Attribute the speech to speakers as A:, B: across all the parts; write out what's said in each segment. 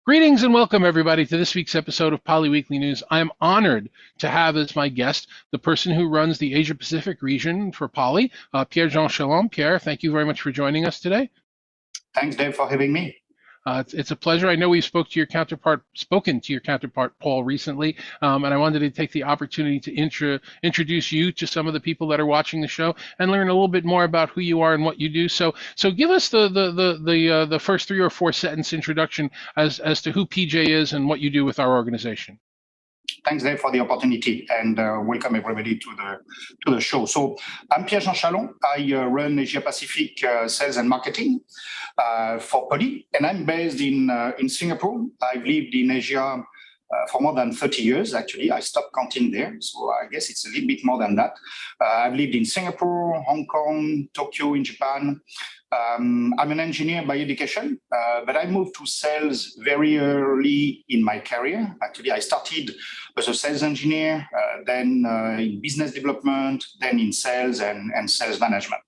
A: Greetings and welcome, everybody, to this week's episode of Poly Weekly News. I'm honored to have as my guest the person who runs the Asia-Pacific region for Poly, Pierre-Jean Chalon. Pierre, thank you very much for joining us today.
B: Thanks, Dave, for having me.
A: It's a pleasure. I know we've spoken to your counterpart, Paul, recently, and I wanted to take the opportunity to introduce you to some of the people that are watching the show and learn a little bit more about who you are and what you do. So give us the first 3 or 4 sentence introduction as to who PJ is and what you do with our organization.
B: Thanks, Dave, for the opportunity, and welcome everybody to the show. So I'm Pierre-Jean Chalon. I run Asia-Pacific sales and marketing for Poly, and I'm based in Singapore. I've lived in Asia for more than 30 years, actually. I stopped counting there, so I guess it's a little bit more than that. I've lived in Singapore, Hong Kong, Tokyo in Japan. I'm an engineer by education, but I moved to sales very early in my career. Actually, I started as a sales engineer, then in business development, then in sales and sales management.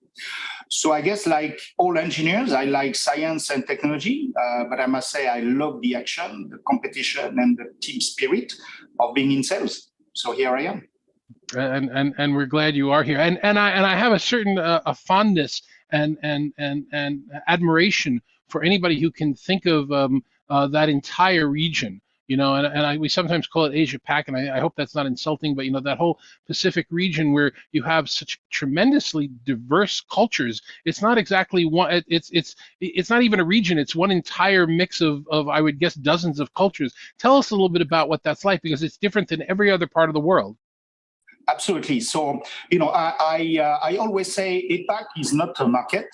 B: So I guess like all engineers, I like science and technology, but I must say I love the action, the competition, and the team spirit of being in sales. So here I am.
A: And we're glad you are here. And I have a certain a fondness and admiration for anybody who can think of that entire region. We sometimes call it Asia-Pac, and I hope that's not insulting, but that whole Pacific region where you have such tremendously diverse cultures. It's not exactly one. It's not even a region. It's one entire mix of I would guess dozens of cultures. Tell us a little bit about what that's like, because it's different than every other part of the world.
B: Absolutely. So I always say APAC is not a market.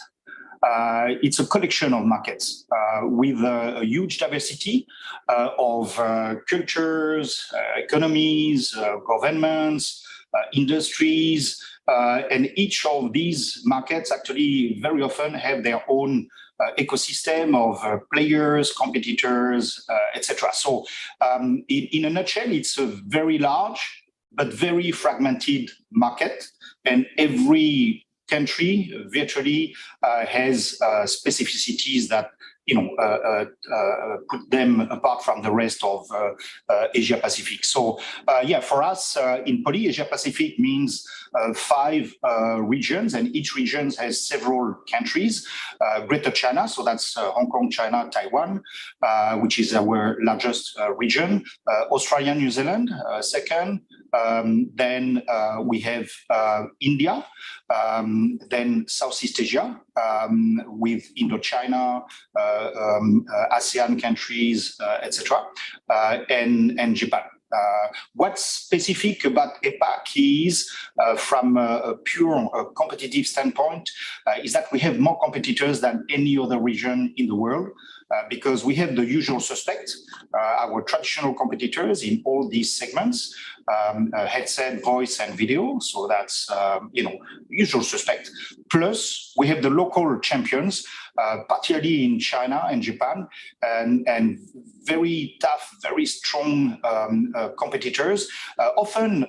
B: It's a collection of markets with a huge diversity of cultures, economies, governments, industries, and each of these markets actually very often have their own ecosystem of players, competitors, etc. So in a nutshell, it's a very large but very fragmented market, and every country virtually has specificities that put them apart from the rest of Asia Pacific. So for us in Poly, Asia Pacific means 5 regions, and each region has several countries. Greater China, so that's Hong Kong, China, Taiwan, which is our largest region. Australia, New Zealand, second. Then we have India, then Southeast Asia with Indochina, ASEAN countries, etc., and Japan. What's specific about APAC is, from a pure competitive standpoint, is that we have more competitors than any other region in the world, because we have the usual suspects, our traditional competitors in all these segments, headset, voice, and video. So that's usual suspect. Plus, we have the local champions, particularly in China and Japan, and very tough, very strong competitors, often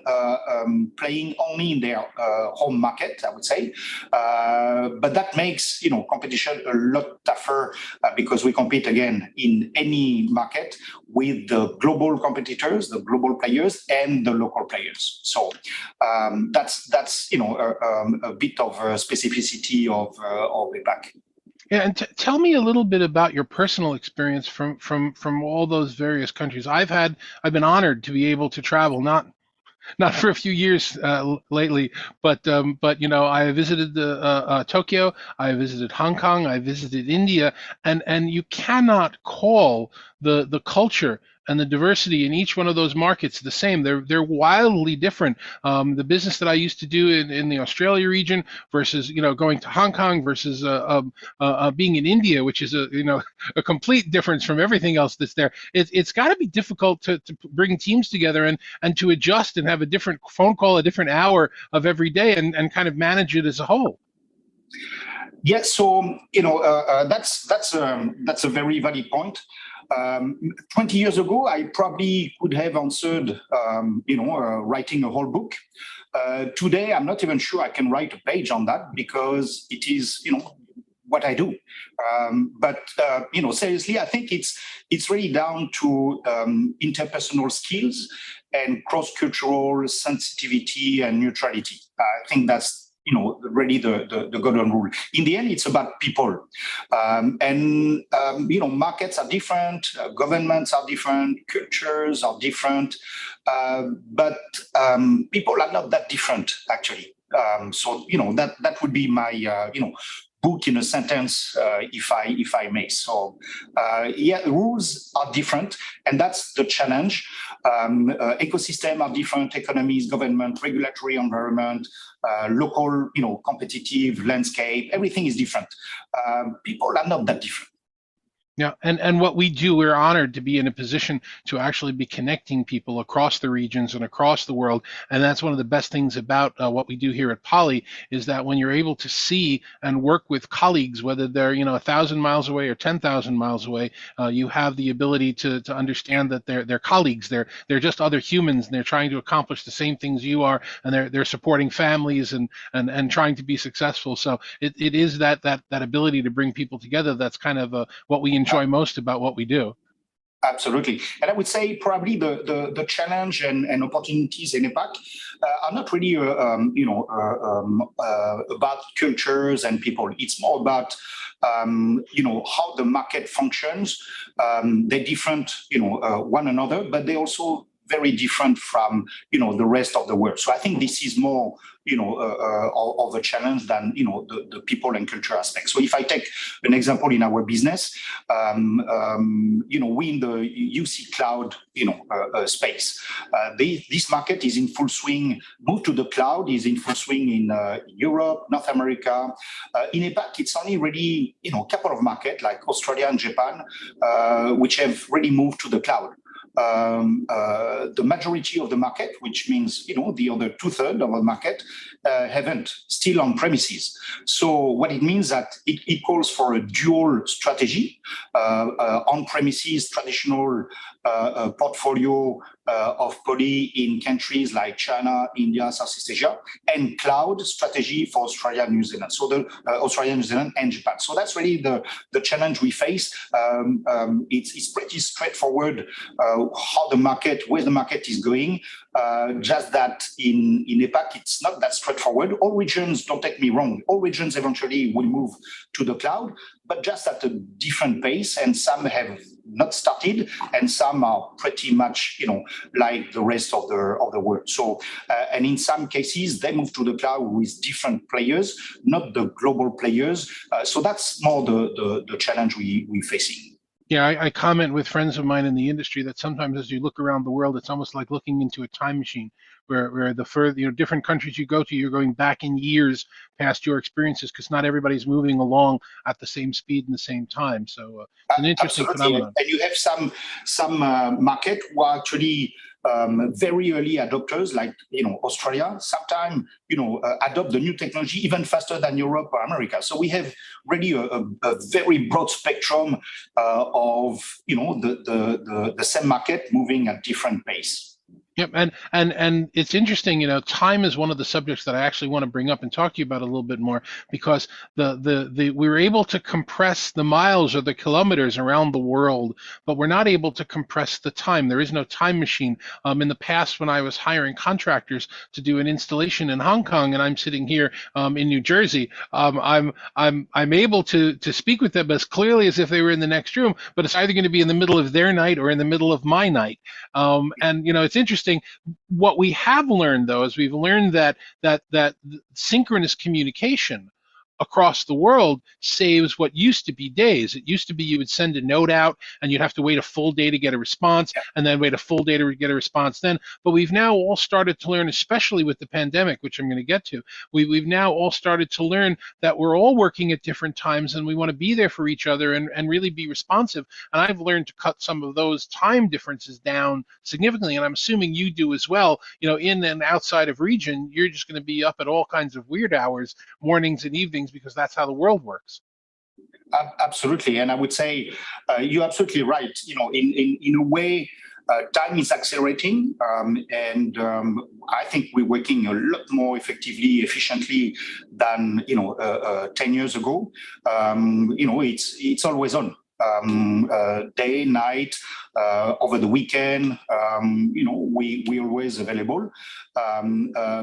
B: playing only in their home market, I would say. But that makes competition a lot tougher, because we compete again in any market with the global competitors, the global players, and the local players. So that's a bit of a specificity of APAC.
A: Yeah, and tell me a little bit about your personal experience from all those various countries. I've been honored to be able to travel, not for a few years lately, but I visited Tokyo, I visited Hong Kong, I visited India, and you cannot call the culture and the diversity in each one of those markets the same. They're wildly different. The business that I used to do in the Australia region versus going to Hong Kong versus being in India, which is a complete difference from everything else that's there. It's got to be difficult to bring teams together and to adjust and have a different phone call, a different hour of every day, and kind of manage it as a whole.
B: Yeah, so that's a very valid point. 20 years ago, I probably could have answered, writing a whole book. Today, I'm not even sure I can write a page on that, because it is, what I do. But seriously, I think it's really down to interpersonal skills and cross-cultural sensitivity and neutrality. I think that's really the golden rule. In the end, it's about people, markets are different, governments are different, cultures are different, but people are not that different actually. That would be my book in a sentence, if I may. So rules are different, and that's the challenge. Ecosystem are different, economies, government, regulatory environment, local, competitive landscape. Everything is different. People are not that different.
A: Yeah, and what we do, we're honored to be in a position to actually be connecting people across the regions and across the world. And that's one of the best things about what we do here at Poly is that when you're able to see and work with colleagues, whether they're 1,000 miles away or 10,000 miles away, you have the ability to understand that they're colleagues. They're just other humans, and they're trying to accomplish the same things you are, and they're supporting families and trying to be successful. So it is that ability to bring people together that's kind of what we enjoy most about what we do.
B: Absolutely. And I would say probably the challenge and opportunities in APAC are not really, about cultures and people. It's more about, how the market functions. They're different, one another, but they also very different from the rest of the world. So I think this is more of a challenge than the people and culture aspect. So if I take an example in our business, we in the UC cloud space, this market is in full swing. Move to the cloud is in full swing in Europe, North America. In APAC, it's only really a couple of markets like Australia and Japan, which have really moved to the cloud. The majority of the market, which means the other 2/3 of the market, haven't, still on premises. So what it means that it calls for a dual strategy: on premises, traditional portfolio of Poly in countries like China, India, Southeast Asia, and cloud strategy for Australia, New Zealand. So the Australia, New Zealand, and Japan. So that's really the challenge we face. It's pretty straightforward where the market is going. Just that in APAC, it's not that straightforward. All regions, don't take me wrong, all regions eventually will move to the cloud, but just at a different pace, and some have not started, and some are pretty much, like the rest of the world. So, and in some cases, they move to the cloud with different players, not the global players. So that's more the challenge we're facing.
A: Yeah, I comment with friends of mine in the industry that sometimes as you look around the world, it's almost like looking into a time machine where the further, different countries you go to, you're going back in years past your experiences because not everybody's moving along at the same speed and the same time. So it's an interesting phenomenon.
B: And you have some market who are actually very early adopters, like Australia. Sometimes adopt the new technology even faster than Europe or America. So we have really a very broad spectrum of the same market moving at different pace.
A: Yep, and it's interesting, time is one of the subjects that I actually want to bring up and talk to you about a little bit more because we were able to compress the miles or the kilometers around the world, but we're not able to compress the time. There is no time machine. In the past, when I was hiring contractors to do an installation in Hong Kong, and I'm sitting here in New Jersey, I'm able to speak with them as clearly as if they were in the next room, but it's either going to be in the middle of their night or in the middle of my night. And it's interesting. What we have learned, though, is we've learned that synchronous communication across the world saves what used to be days. It used to be you would send a note out and you'd have to wait a full day to get a response and then wait a full day to get a response then. But we've now all started to learn, especially with the pandemic, which I'm going to get to, we've now all started to learn that we're all working at different times and we want to be there for each other and really be responsive. And I've learned to cut some of those time differences down significantly. And I'm assuming you do as well. In and outside of region, you're just going to be up at all kinds of weird hours, mornings and evenings, because that's how the world works.
B: Absolutely, and I would say you're absolutely right. In a way, Time is accelerating, and I think we're working a lot more effectively, efficiently than 10 years ago. It's always on. Day, night, over the weekend, we always available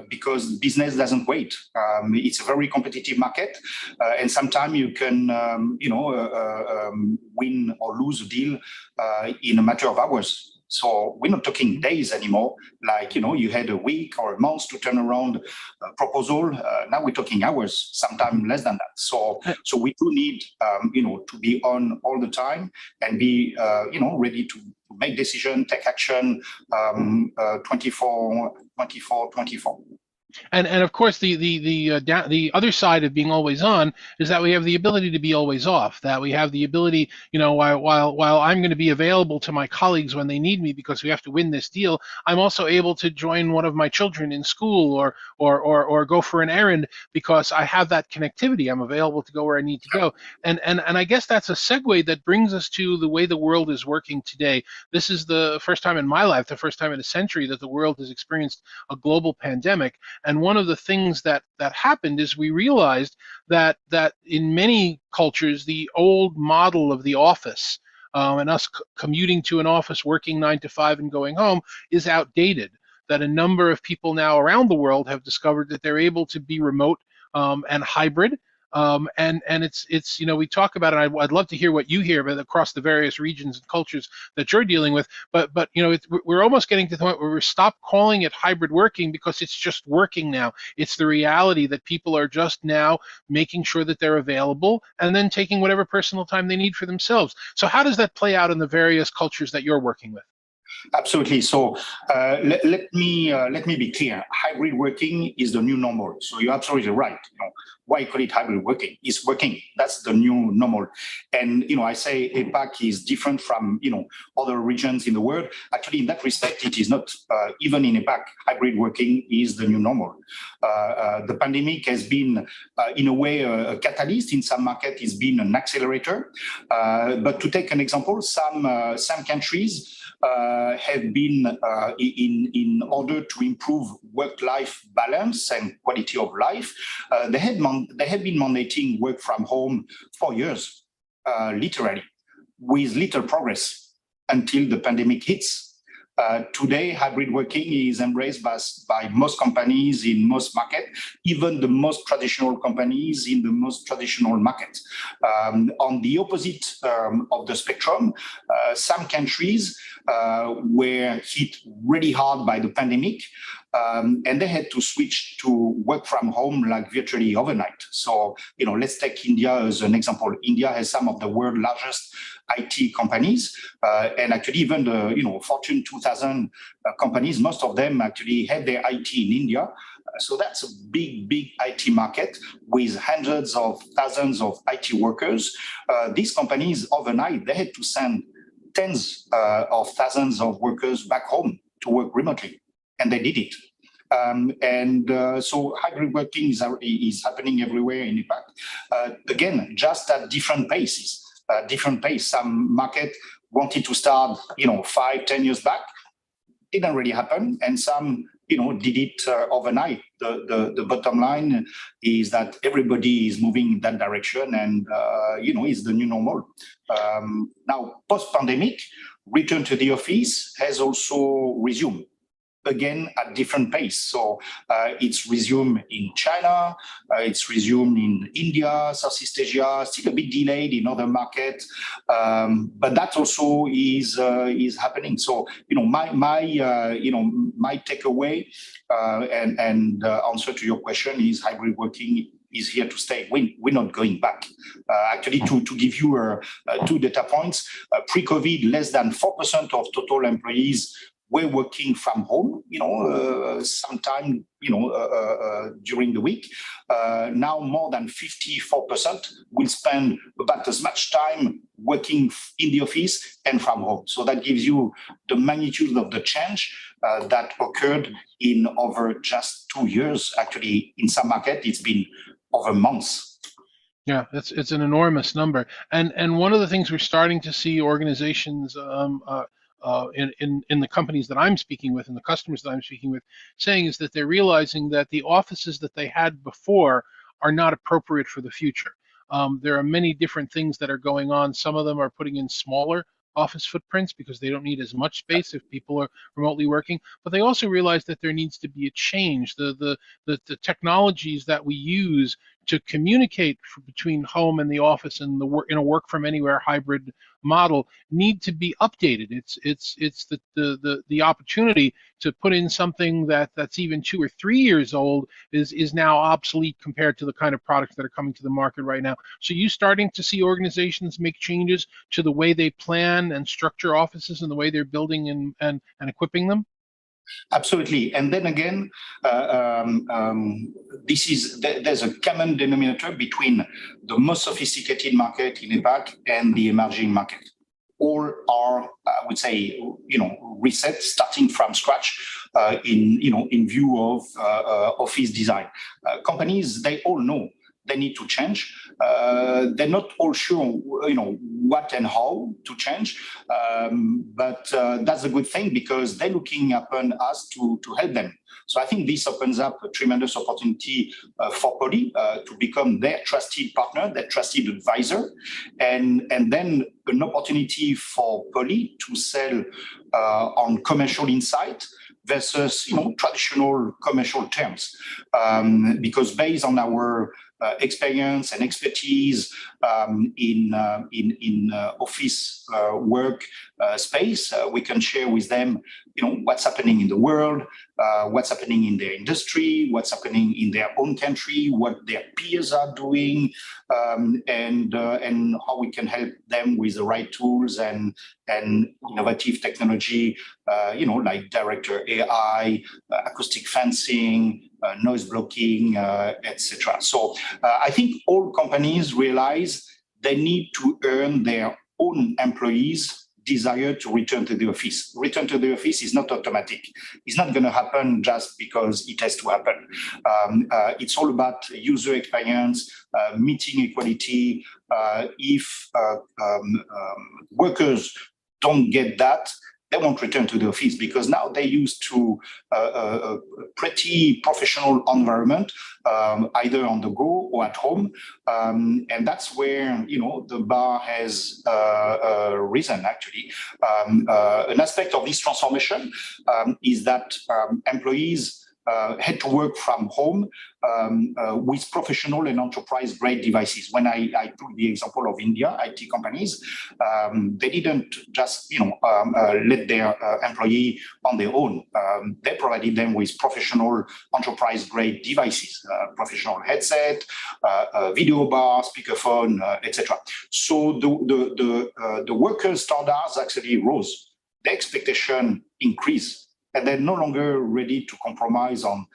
B: because business doesn't wait. It's a very competitive market, and sometimes you can, win or lose a deal in a matter of hours. So we're not talking days anymore, like, you had a week or a month to turn around a proposal. Now we're talking hours, sometimes less than that. So we do need, to be on all the time and be, ready to make decision, take action, 24, 24, 24.
A: And of course, the other side of being always on is that we have the ability to be always off. That we have the ability, while I'm going to be available to my colleagues when they need me because we have to win this deal, I'm also able to join one of my children in school or go for an errand because I have that connectivity. I'm available to go where I need to go. And I guess that's a segue that brings us to the way the world is working today. This is the first time in my life, the first time in a century that the world has experienced a global pandemic. And one of the things that happened is we realized that in many cultures, the old model of the office and us commuting to an office, working 9 to 5 and going home is outdated. That a number of people now around the world have discovered that they're able to be remote and hybrid. And it's we talk about it. I'd love to hear what you hear about across the various regions and cultures that you're dealing with. But we're almost getting to the point where we stop calling it hybrid working because it's just working now. It's the reality that people are just now making sure that they're available and then taking whatever personal time they need for themselves. So how does that play out in the various cultures that you're working with?
B: Absolutely. So let me be clear. Hybrid working is the new normal. So you're absolutely right. Why call it hybrid working? It's working. That's the new normal. And I say APAC is different from other regions in the world. Actually, in that respect, it is not. Even in APAC, hybrid working is the new normal. The pandemic has been, in a way, a catalyst. In some markets, it's been an accelerator. But to take an example, some countries have been, in order to improve work-life balance and quality of life, they have been mandating work from home for years, literally, with little progress until the pandemic hits. Today, hybrid working is embraced by most companies in most markets, even the most traditional companies in the most traditional markets. On the opposite of the spectrum, some countries were hit really hard by the pandemic, and they had to switch to work from home like virtually overnight. So, let's take India as an example. India has some of the world's largest IT companies, and actually even the Fortune 2000 companies, most of them actually have their IT in India. So that's a big IT market with hundreds of thousands of IT workers. These companies overnight, they had to send tens of thousands of workers back home to work remotely, and they did it. So hybrid working is happening everywhere in APAC. Again, just at different paces. Different pace. Some market wanted to start, 5-10 years back. Didn't really happen, and some, did it overnight. The bottom line is that everybody is moving in that direction, and is the new normal. Now, post-pandemic, return to the office has also resumed. Again, at different pace. So it's resumed in China, it's resumed in India, Southeast Asia, still a bit delayed in other markets, but that also is happening. So my takeaway and answer to your question is hybrid working is here to stay. We're not going back. Actually, to give you two data points, pre-COVID, less than 4% of total employees were working from home, sometime, during the week. Now more than 54% will spend about as much time working in the office and from home. So that gives you the magnitude of the change that occurred in over just 2 years. Actually, in some markets, it's been over months.
A: Yeah, it's an enormous number, and one of the things we're starting to see organizations in the companies that I'm speaking with and the customers that I'm speaking with, saying is that they're realizing that the offices that they had before are not appropriate for the future. There are many different things that are going on. Some of them are putting in smaller office footprints because they don't need as much space if people are remotely working. But they also realize that there needs to be a change. The technologies that we use to communicate between home and the office and the work in a work from anywhere hybrid model need to be updated. It's the opportunity to put in something that's even 2 or 3 years old is now obsolete compared to the kind of products that are coming to the market right now. So you starting to see organizations make changes to the way they plan and structure offices and the way they're building and equipping them?
B: Absolutely. And then again, there's a common denominator between the most sophisticated market in APAC and the emerging market. All are, I would say, reset, starting from scratch, in view of office design. Companies, they all know they need to change. They're not all sure, what and how to change, but that's a good thing because they're looking upon us to help them. So I think this opens up a tremendous opportunity for Poly to become their trusted partner, their trusted advisor, and then an opportunity for Poly to sell on commercial insight versus traditional commercial terms, because based on our experience and expertise in office work space, we can share with them, what's happening in the world, what's happening in their industry, what's happening in their own country, what their peers are doing, and how we can help them with the right tools and innovative technology, like director AI, acoustic fencing, noise blocking, etc. So I think all companies realize they need to earn their own employees' desire to return to the office. Return to the office is not automatic. It's not going to happen just because it has to happen. It's all about user experience, meeting equality. If workers don't get that, they won't return to the office because now they're used to a pretty professional environment, either on the go or at home. And that's where, the bar has risen, actually. An aspect of this transformation is that employees had to work from home with professional and enterprise-grade devices. When I took the example of India, IT companies, they didn't just let their employee on their own. They provided them with professional enterprise-grade devices, professional headset, video bar, speakerphone, etc. So the workers' standards actually rose. The expectation increased. And they're no longer ready to compromise on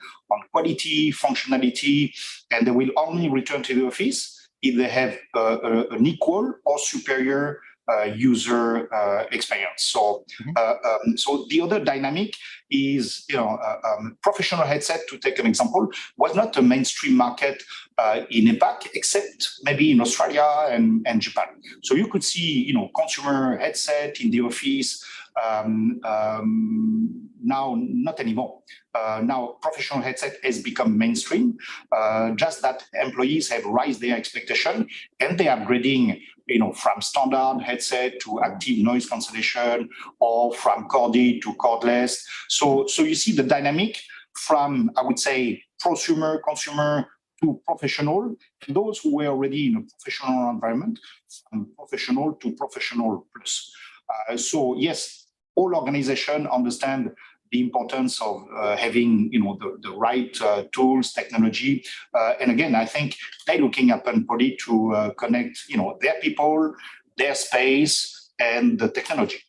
B: quality, functionality, and they will only return to the office if they have an equal or superior user experience. So, so the other dynamic is, professional headset, to take an example, was not a mainstream market in APAC, except maybe in Australia and Japan. So you could see, consumer headset in the office. Now, not anymore. Now, professional headset has become mainstream. Just that employees have raised their expectation and they are upgrading, from standard headset to active noise cancellation, or from corded to cordless. So you see the dynamic from, I would say, prosumer, consumer to professional. Those who were already in a professional environment, from professional to professional plus. So yes, all organizations understand the importance of having, the right tools, technology, and again, I think they're looking upon Poly to connect, their people, their space, and the technology.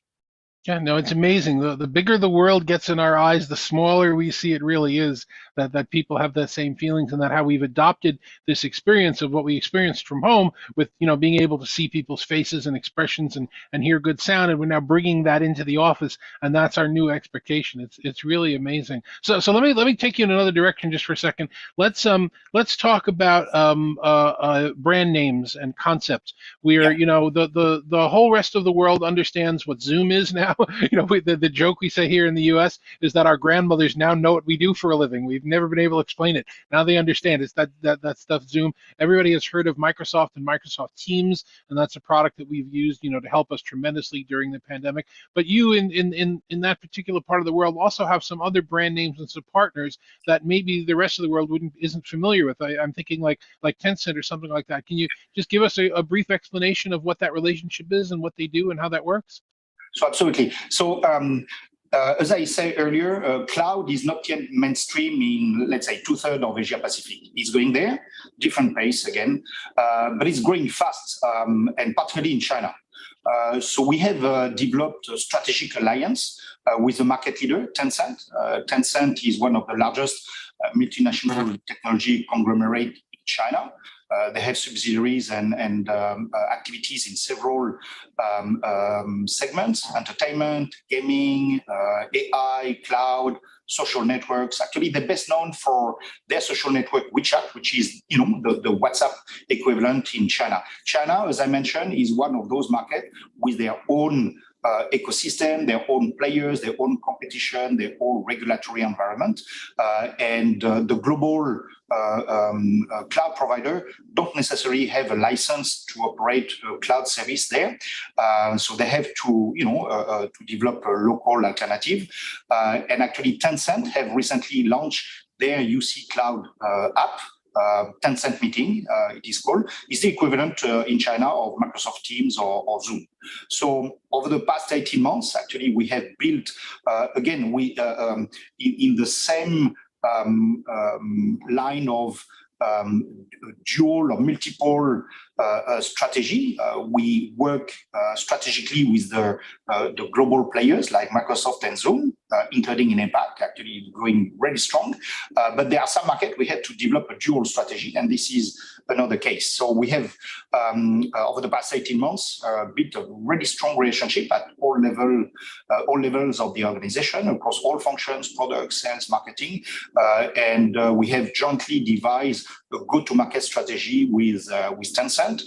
A: Yeah, no, it's amazing. The bigger the world gets in our eyes, the smaller we see it really is. That people have that same feelings, and that how we've adopted this experience of what we experienced from home with, being able to see people's faces and expressions and hear good sound, and we're now bringing that into the office, and that's our new expectation. It's really amazing. So let me take you in another direction just for a second. Let's talk about brand names and concepts. Where the whole rest of the world understands what Zoom is now. now, the joke we say here in the U.S. is that our grandmothers now know what we do for a living. We've never been able to explain it. Now they understand. It's that stuff Zoom. Everybody has heard of Microsoft and Microsoft Teams, and that's a product that we've used, to help us tremendously during the pandemic. But you in that particular part of the world also have some other brand names and some partners that maybe the rest of the world isn't familiar with. I'm thinking like Tencent or something like that. Can you just give us a brief explanation of what that relationship is and what they do and how that works?
B: So absolutely. So as I said earlier, cloud is not yet mainstream in, let's say, two-thirds of Asia Pacific. It's going there, different pace again, but it's growing fast, and particularly in China. So we have developed a strategic alliance with the market leader, Tencent. Tencent is one of the largest multinational technology conglomerate in China. They have subsidiaries and activities in several segments: entertainment, gaming, AI, cloud, social networks. Actually, they're best known for their social network WeChat, which is the WhatsApp equivalent in China. China, as I mentioned, is one of those markets with their own ecosystem, their own players, their own competition, their own regulatory environment, and the global cloud provider don't necessarily have a license to operate a cloud service there, so they have to develop a local alternative. And actually, Tencent have recently launched their UC Cloud app. Tencent Meeting, it is called, is the equivalent in China of Microsoft Teams or Zoom. So over the past 18 months, actually, we have built, again, in the same line of dual or multiple strategy. We work strategically with the global players like Microsoft and Zoom, including in APAC, actually growing really strong. But there are some markets we had to develop a dual strategy, and this is another case. So we have, over the past 18 months, built a really strong relationship at all levels of the organization, across all functions, products, sales, marketing, and we have jointly devised a go-to-market strategy with Tencent.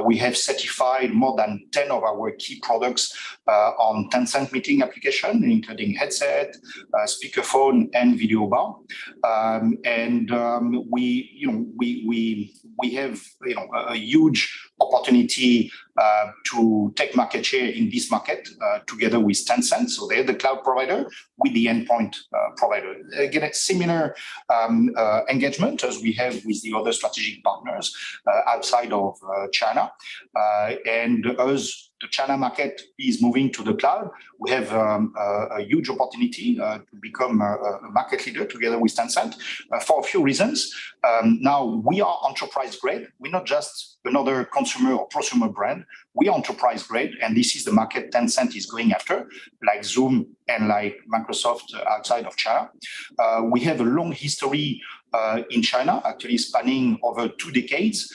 B: We have certified more than 10 of our key products on Tencent Meeting application, including headset, speakerphone, and video bar. And we have a huge opportunity to take market share in this market together with Tencent. So they're the cloud provider with the endpoint provider. Again, a similar engagement as we have with the other strategic partners outside of China. And as the China market is moving to the cloud, we have a huge opportunity to become a market leader together with Tencent for a few reasons. Now, we are enterprise grade. We're not just another consumer or prosumer brand. We are enterprise grade, and this is the market Tencent is going after, like Zoom and like Microsoft outside of China. We have a long history in China, actually spanning over 2 decades,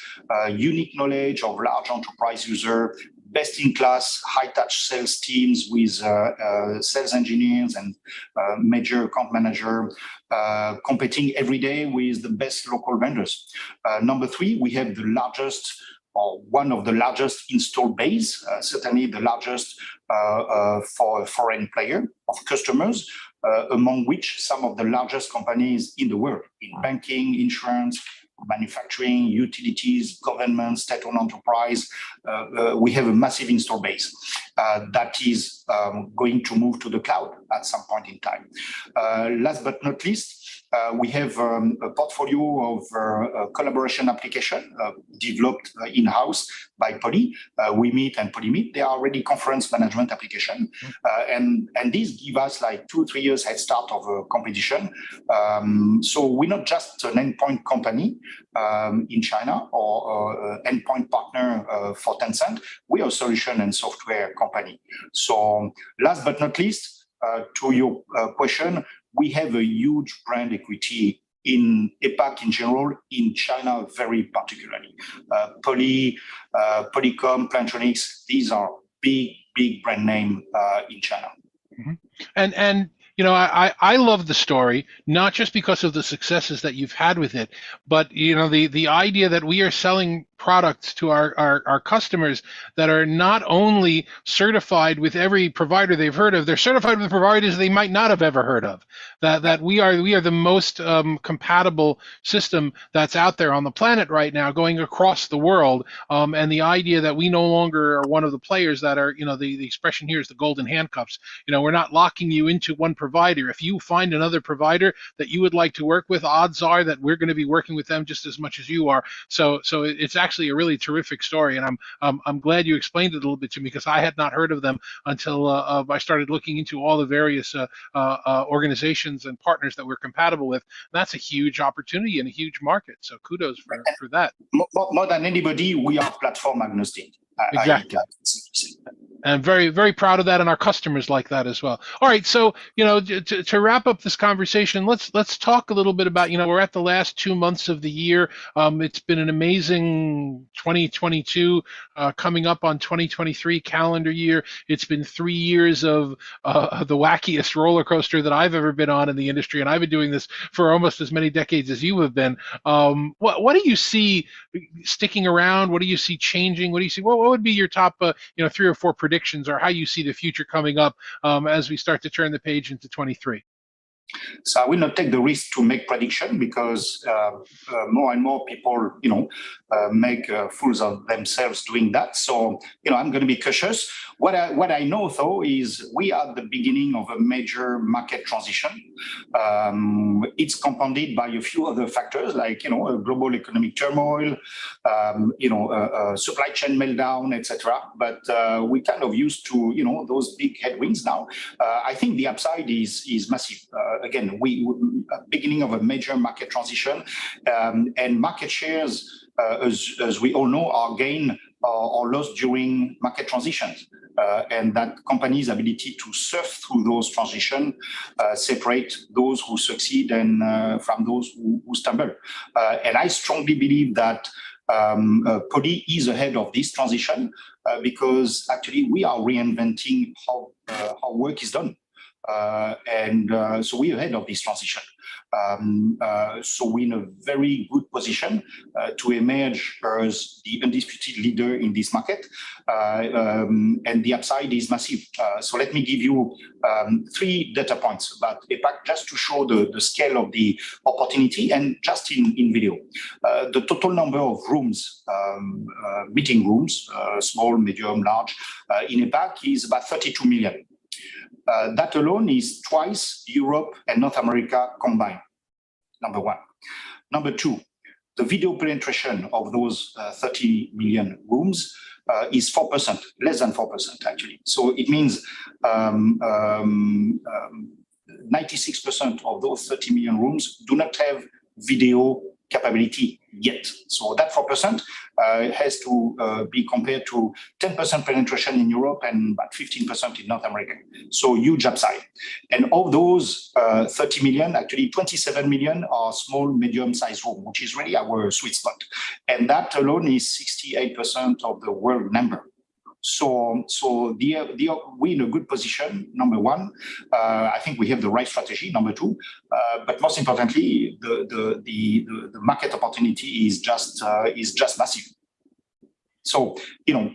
B: unique knowledge of large enterprise user, best-in-class high-touch sales teams with sales engineers and major account manager competing every day with the best local vendors. Number 3, we have the largest or one of the largest install base, certainly the largest for a foreign player of customers, among which some of the largest companies in the world in banking, insurance, manufacturing, utilities, government, state-owned enterprise. We have a massive install base that is going to move to the cloud at some point in time. Last but not least, we have a portfolio of collaboration application developed in-house by Poly. WeMeet and PolyMeet, they are already conference management application. And these give us like 2-3 years head start of a competition. So we're not just an endpoint company in China or endpoint partner for Tencent. We are a solution and software company. So last but not least, to your question, we have a huge brand equity in APAC in general, in China very particularly. Polycom, Plantronics, these are big brand name in China.
A: Mm-hmm. And I love the story, not just because of the successes that you've had with it, but the idea that we are selling products to our customers that are not only certified with every provider they've heard of, they're certified with providers they might not have ever heard of. That we are the most compatible system that's out there on the planet right now, going across the world. And the idea that we no longer are one of the players that are, the expression here is the golden handcuffs. We're not locking you into one provider. If you find another provider that you would like to work with, odds are that we're going to be working with them just as much as you are. So it's actually a really terrific story, and I'm glad you explained it a little bit to me, because I had not heard of them until I started looking into all the various organizations and partners that we're compatible with. That's a huge opportunity and a huge market. So kudos for that.
B: More than anybody, we are platform agnostic.
A: Exactly. And very, very proud of that, and our customers like that as well. All right, so to wrap up this conversation, let's talk a little bit about, we're at the last 2 months of the year. It's been an amazing 2022, coming up on 2023 calendar year. It's been 3 years of the wackiest roller coaster that I've ever been on in the industry, and I've been doing this for almost as many decades as you have been. What do you see sticking around? What do you see changing? What do you see? What would be your top 3 or 4 predictions, or how you see the future coming up as we start to turn the page into 23?
B: So I will not take the risk to make prediction, because more and more people, make fools of themselves doing that. So, I'm going to be cautious. What I know, though, is we are at the beginning of a major market transition. It's compounded by a few other factors, like, a global economic turmoil, supply chain meltdown, etc. But we kind of used to, those big headwinds now. I think the upside is massive. Again, we beginning of a major market transition, and market shares, as we all know, are gained or lost during market transitions. And that companies' ability to surf through those transitions separate those who succeed and from those who stumble. And I strongly believe that Poly is ahead of this transition, because actually we are reinventing how work is done. So we're ahead of this transition. So we're in a very good position to emerge as the undisputed leader in this market, and the upside is massive. So let me give you 3 data points about APAC, just to show the scale of the opportunity, and just in video. The total number of rooms, meeting rooms, small, medium, large, in APAC is about 32 million. That alone is twice Europe and North America combined, number one. Number 2, the video penetration of those 30 million rooms is 4%, less than 4% actually. So it means 96% of those 30 million rooms do not have video capability yet. So that 4% has to be compared to 10% penetration in Europe and about 15% in North America. So huge upside. And of those 30 million, actually 27 million are small, medium-sized rooms, which is really our sweet spot. And that alone is 68% of the world number. So we're in a good position, number one. I think we have the right strategy, number 2. But most importantly, the market opportunity is just massive. So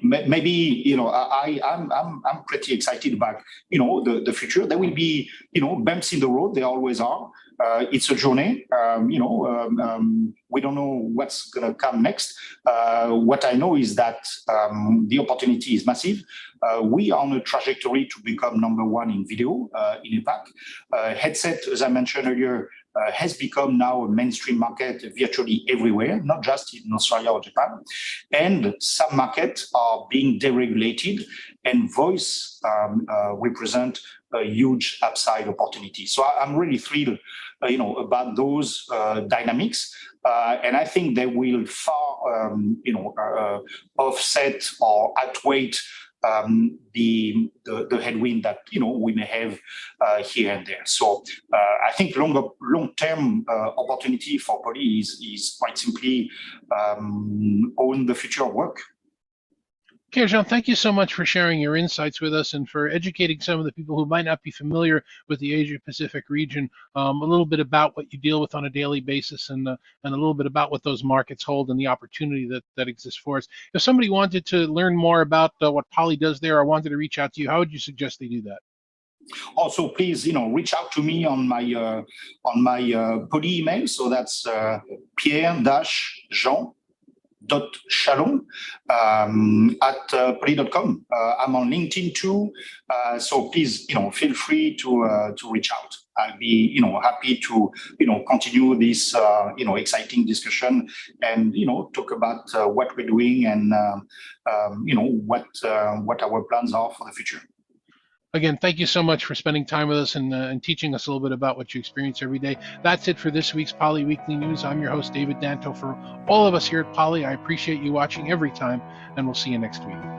B: maybe I'm pretty excited about the future. There will be bumps in the road. There always are. It's a journey. We don't know what's going to come next. What I know is that the opportunity is massive. We are on a trajectory to become number 1 in video in APAC. Headset, as I mentioned earlier, has become now a mainstream market virtually everywhere, not just in Australia or Japan. And some markets are being deregulated, and voice represent a huge upside opportunity. So I'm really thrilled, about those dynamics, and I think they will far, offset or outweigh the headwind that we may have here and there. So I think long-term opportunity for Poly is quite simply own the future of work.
A: Okay, Jean, thank you so much for sharing your insights with us and for educating some of the people who might not be familiar with the Asia Pacific region, a little bit about what you deal with on a daily basis and a little bit about what those markets hold and the opportunity that exists for us. If somebody wanted to learn more about what Poly does there or wanted to reach out to you, how would you suggest they do that?
B: Also, please, reach out to me on my Poly email. So that's Pierre-Jean Chalon at poly.com. I'm on LinkedIn too, so please, feel free to reach out. I'll be, happy to, continue this, exciting discussion and, talk about what we're doing and, what our plans are for the future.
A: Again, thank you so much for spending time with us and teaching us a little bit about what you experience every day. That's it for this week's Poly Weekly News. I'm your host, David Danto. For all of us here at Poly, I appreciate you watching every time, and we'll see you next week.